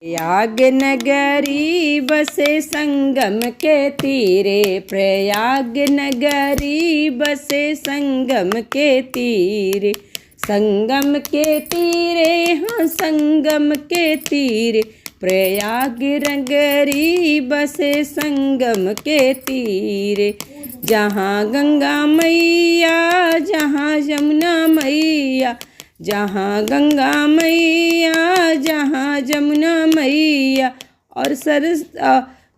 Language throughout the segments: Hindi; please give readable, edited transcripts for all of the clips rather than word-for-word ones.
प्रयाग नगरी बसे संगम के तीरे, प्रयाग नगरी बसे संगम के तीरे, संगम के तीरे, हाँ संगम के तीरे, प्रयाग नगरी बसे संगम के तीरे। जहाँ गंगा मैया, जहाँ यमुना मैया, जहाँ गंगा मैया, जहाँ यमुना मैया और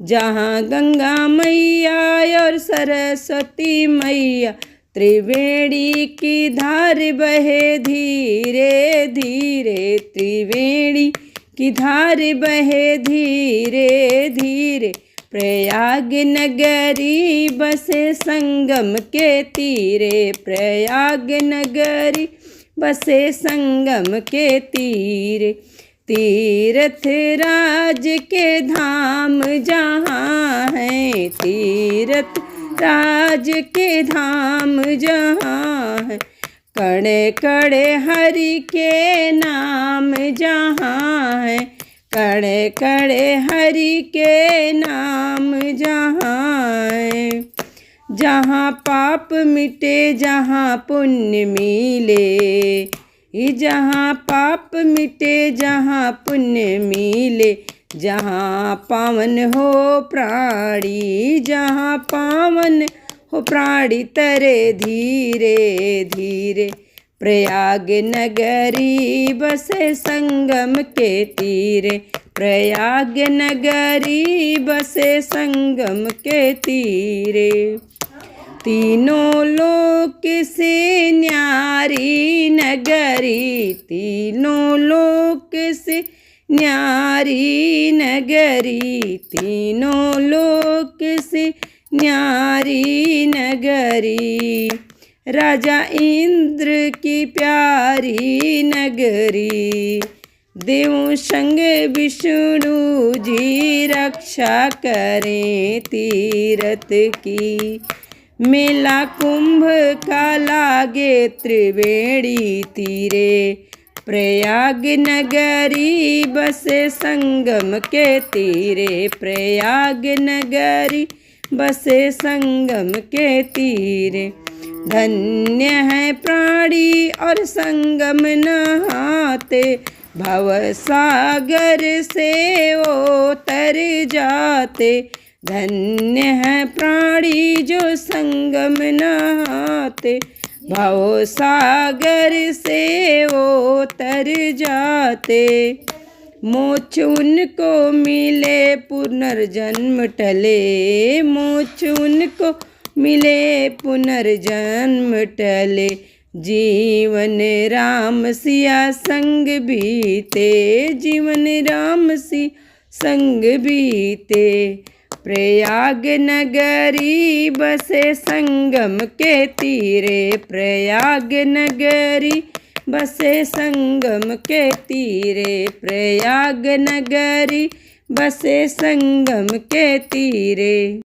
जहाँ गंगा मैया और सरस्वती मैया, त्रिवेणी की धार बहे धीरे धीरे, त्रिवेणी की धार बहे धीरे धीरे, प्रयाग नगरी बसे संगम के तीरे, प्रयाग नगरी बसे संगम के तीरे। तीर्थ राज के धाम जहाँ हैं, तीर्थ राज के धाम जहाँ हैं, कड़े कड़े हरि के नाम जहाँ हैं, कड़े कड़े हरि के नाम जहाँ हैं। जहाँ पाप मिटे जहाँ पुण्य मिले, जहाँ पाप मिटे जहाँ पुण्य मिले, जहाँ पावन हो प्राणी, जहाँ पावन हो प्राणी तरे धीरे धीरे, प्रयाग नगरी बसे संगम के तीरे, प्रयाग नगरी बसे संगम के तीरे। तीनों लोक से न्यारी नगरी, तीनों लोक से न्यारी नगरी, तीनों लोक से न्यारी नगरी, राजा इंद्र की प्यारी नगरी, देवों संग विष्णु जी रक्षा करें तीरथ की, मेला कुंभ का लागे त्रिवेणी तीरे, प्रयाग नगरी बसे संगम के तीरे, प्रयाग नगरी बसे संगम के तीरे। धन्य है प्राणी और संगम नहाते, भव सागर से वो तर जाते, धन्य है प्राणी जो संगम नहाते, भव सागर से वो तर जाते। मोक्ष उनको मिले पुनर्जन्म टले, मोक्ष उनको मिले पुनर्जन्म टले, जीवन राम सिया संग बीते, जीवन राम सी संग बीते, प्रयाग नगरी बसे संगम के तीरे, प्रयाग नगरी बसे संगम के तीरे, प्रयाग नगरी बसे संगम के तीरे।